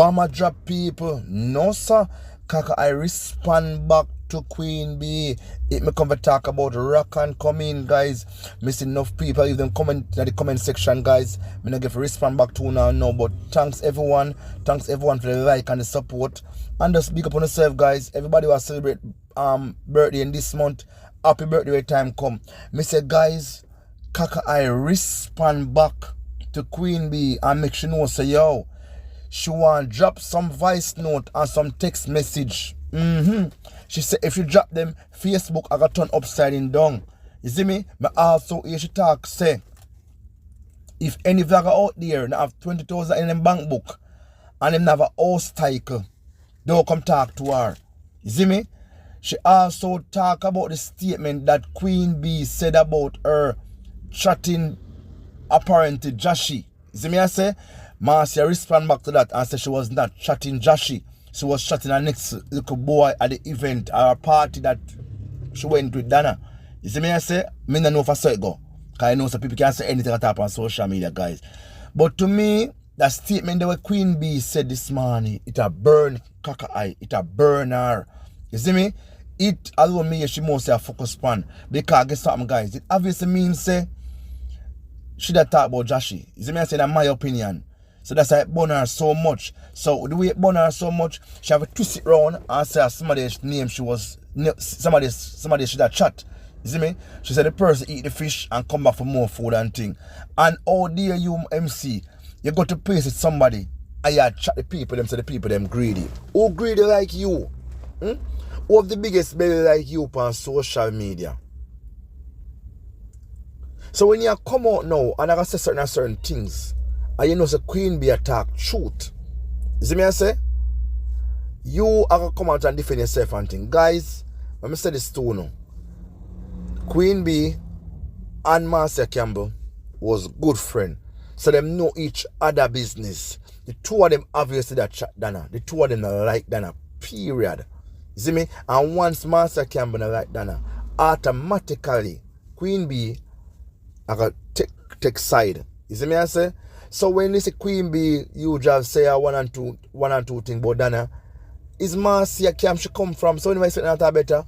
bomber drop people. No sir. Kaka, I respond back to Queen B. It me come to talk about rock and come in, guys. Missing enough people. Leave them comment in the comment section, guys. Me not get to respond back to now, no. But thanks everyone. Thanks everyone for the like and the support. And just big up on yourself, guys. Everybody will celebrate birthday in this month. Happy birthday when time come. Me say, guys, Kaka, I respond back to Queen B and make sure know say yo. She want drop some voice note and some text message. She said if you drop them, Facebook I got turn upside down. You see me? But also here she talk say if any vlogger out there have 20,000 in them bank book and them have a house title, don't come talk to her. You see me? She also talk about the statement that Queen B said about her chatting apparently Joshy. You see me I say? Marcia respond back to that and said she was not chatting Joshy. She was chatting her next little boy at the event or a party that she went with Dana. You see me I say? Me don't know if I saw it go. Because I know some people can't say anything that happen on social media, guys. But to me, that statement that Queen B said this morning, it a burn Kaka eye. It a burn her. You see me? It alone me she must say a focus pan. Because guess something, guys. It obviously means say she that talk about Joshy. You see me I say that's my opinion. So that's why it burn her so much. So the way it burn her so much, she have to twist it round and say somebody's name she was somebody should have chat. You see me? She said the person eat the fish and come back for more food and thing. And oh dear you MC, you go to place with somebody and you chat the people, them say the people them greedy. Who greedy like you? Who have the biggest belly like you on social media? So when you come out now and I say certain things, and you know the Queen be attack truth. You see me I say? You are going to come out and defend yourself and thing. Guys, let me say this too now. Queen B and Marcia Campbell was good friend. So them know each other business. The two of them obviously that chat Dana. The two of them like Dana. Period. You see me? And once Marcia Campbell like Dana, automatically Queen B I got take side. You see me I say? So when they say Queen B, you just say one and two things about Dana. Is Marcia Campbell she come from? So anyway, say that better.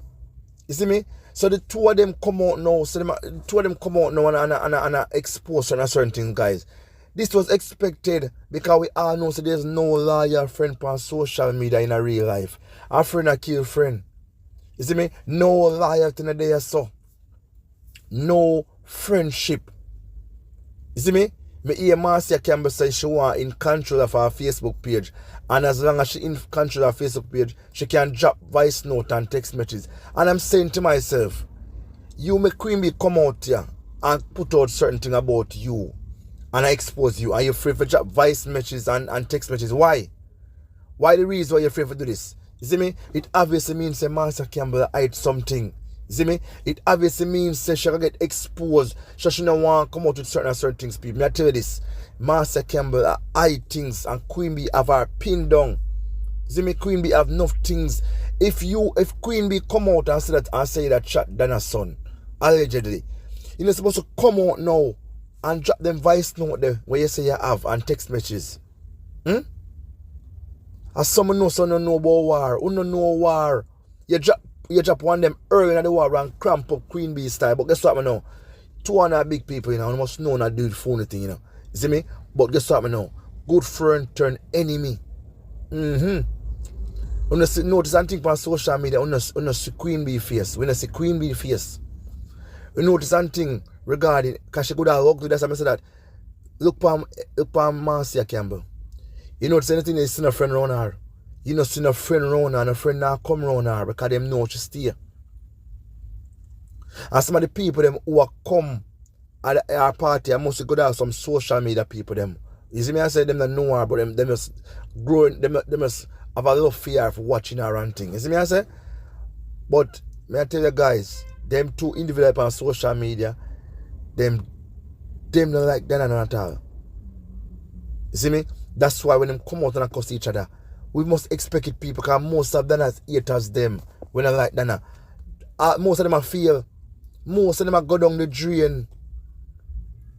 You see me? So the two of them come out now. So the two of them come out now and expose certain things, guys. This was expected because we all know so there's no loyal friend on social media in a real life. A friend a kill friend. You see me? No loyalty in the day so. No friendship. You see me? Me hear Marcia Campbell say she want in control of her Facebook page. And as long as she in control of her Facebook page, she can drop voice note and text messages. And I'm saying to myself, you make Queen B come out here and put out certain thing about you. And I expose you. And you're afraid to drop voice messages and text messages. Why? Why the reason why you're afraid to do this? You see me? It obviously means that Marcia Campbell hide something. You see me? It obviously means that she can get exposed. So she don't want to come out with certain things, people. I tell you this. Marcia Campbell hide things and Queen B have her pinned down. You see me? Queen B have enough things. If Queen B come out and say that chat Dana's son, allegedly, you're not supposed to come out now and drop them voice note there where you say you have and text messages. As someone knows so don't know about war. Who don't know war. You drop one of them early in the war and cramp up Queen B style. But guess what I know? Two of them big people, you know, you must know not do the phony thing, you know. You see me? But guess what I know? Good friend turn enemy. When you see, notice and think on social media, when you see Queen B face. When you see Queen B face. You notice and think regarding, because she could have walked with that, I say that. Look on Marcia Campbell. You notice anything you see a friend around her. You know, see a friend around her and a friend now come around her because them know she stay. And some of the people them who are come at our party, I must go down some social media people them. You see me I say them that know her, but them just growing, them just have a little fear for watching her and thing. You see me I say? But may I tell you guys, them two individuals on social media, them don't like that at all. You see me? That's why when them come out and cuss each other, we must expect it people because most of them as haters them when I like Dana. Most of them are feel. Most of them are go down the drain.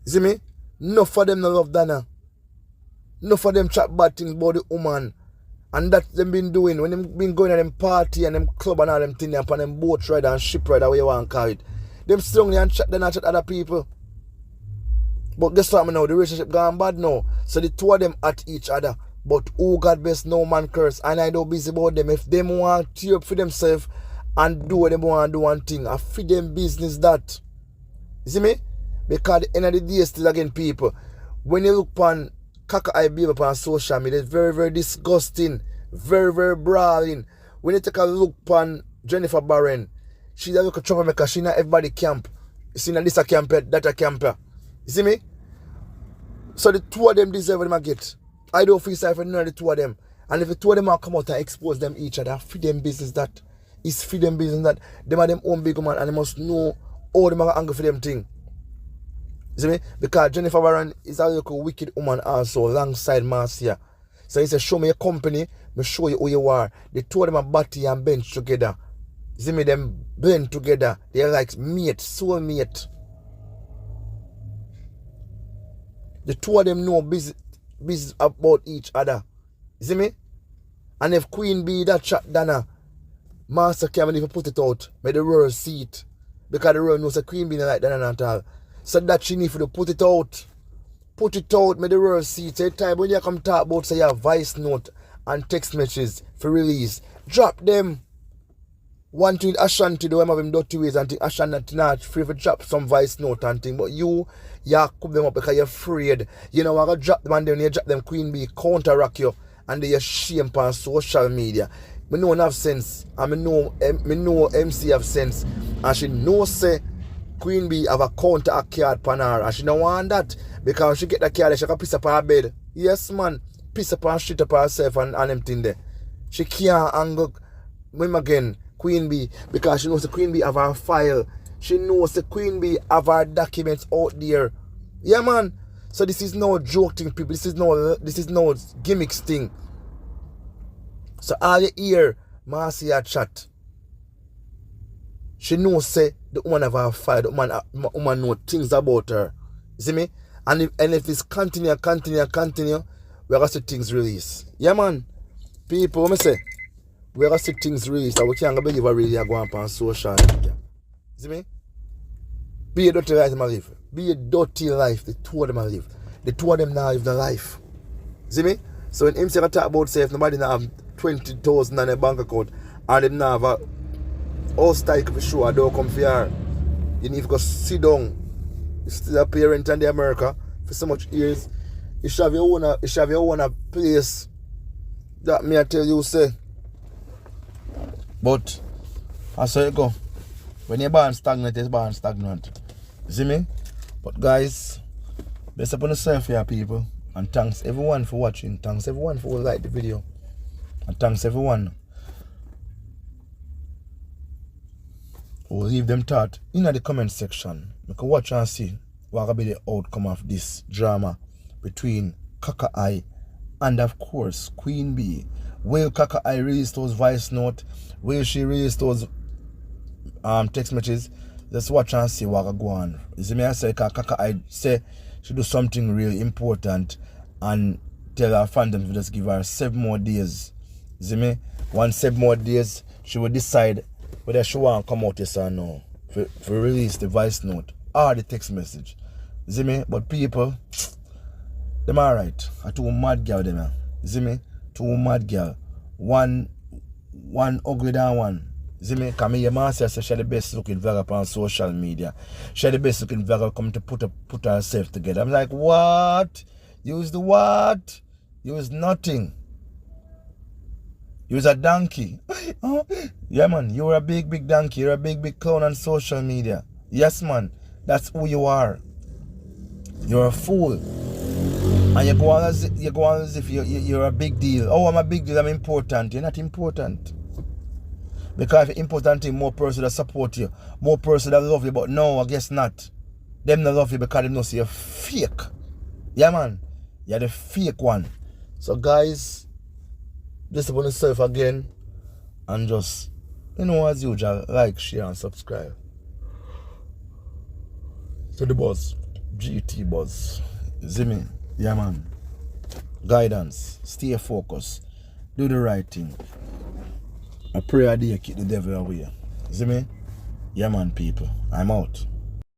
You see me? Enough for them to love Dana. Enough for them chat bad things about the woman And that them been doing when them been going to them party and them club and all them thing upon them boat ride and ship ride where you want to call it. Them strongly and chat, they not chat other people. But guess what now? The relationship gone bad now. So the two of them at each other. But who God best no man curse. And I don't busy about them. If them want to tear up for themselves and do what they want to do one thing, I feed them business that. You see me? Because at the end of the day still again people, when you look upon Kaka I baby upon social media, it's very, very disgusting. Very, very brawling. When you take a look upon Jennifer Barron, she's a look at troublemaker. She not everybody camp. You see, this a camper, that a camper. You see me? So the two of them deserve what they get. I don't feel sorry for none of the two of them. And if the two of them are come out and expose them each other, feed them business that. It's feed them business that. Them are them own big man and they must know how them are angry for them thing. You see me? Because Jennifer Warren is a little wicked woman also alongside Marcia. So he said, show me your company, me show you who you are. The two of them are body and bench together. You see me? Them blend together. They're like mate, soul mate. The two of them know business about each other. You see me? And if Queen Bee that chat Dana, Marcia Campbell even put it out, make the world see it. Because the world knows that Queen Bee not like Dana at all. So that she need to put it out. Put it out, make the world see it. Every time when you come talk about say your voice note and text messages for release, drop them. One thing Ashanti do, have them dirty ways and think Ashanti not free to drop some voice note and thing. But you cook them up because you're afraid. You know, I'm going to drop them and then you drop them Queen Bee, counteract you and they shame on social media. I know have sense and I know MC have sense. And she know say Queen Bee have a counteract card pan her and she don't want that because when she get that card she can piss up her bed. Yes man, piss up her shit up herself and everything there. She can't angle him again. Queen Bee, because she knows the Queen Bee have her file. She knows the Queen Bee have her documents out there. Yeah, man. So this is no joke thing, people. This is no gimmicks thing. So all you hear Marcia chat, she knows say the woman have her file. The woman know things about her. You see me? And if it's continue, we're gonna see things release. Yeah, man. People, what me say? We're going to see things released that we can't believe what really are going on social media. See me? Be a dirty life, my live. Be a dirty life, the two of them live. The two of them now live the life. See me? So when MC talk about say if nobody now have 20,000 in a bank account and them now have a all style for sure, I don't come for here. You need to go sit down. You still a parent in the America for so much years. You should have your own place. That me I tell you say. But that's how it go. When you're born stagnant, you're born stagnant. You see me? But guys, best upon yourself here, people. And thanks everyone for watching. Thanks everyone for like the video. And thanks everyone who will leave them thought in the comment section. You can watch and see what will be the outcome of this drama between Kaka I and of course Queen Bee. Will Kaka I release those voice note? Will she release those text messages? Let's watch and see what will go on. You see me, I say Kaka I say she do something really important and tell her fandom to just give her 7 more days. You see me? 7 more days, she will decide whether she want to come out yes or no for release the voice note or the text message. You see me? But people, them alright. I two mad girl them. You see me? 2 mad girl. One ugly than one. See me? Because me, Marcia said she's the best looking vlogger on social media. She's the best looking vlogger come to put herself together. I'm like, what? Use the what? Use nothing. Use a donkey. Oh, yeah, man. You're a big donkey. You're a big clown on social media. Yes, man. That's who you are. You're a fool. And you go on as if you're a big deal. Oh, I'm a big deal, I'm important. You're not important. Because if you're important, more person that support you, more person that love you, but no, I guess not. Them not love you because they know you're fake. Yeah, man. You're the fake one. So, guys, discipline yourself again. And just, as usual, like, share, and subscribe. To the boss. GT boss. See me? Yeah, man. Guidance. Stay focused. Do the right thing. I pray a day keep the devil away. See me? Yeah man people. I'm out.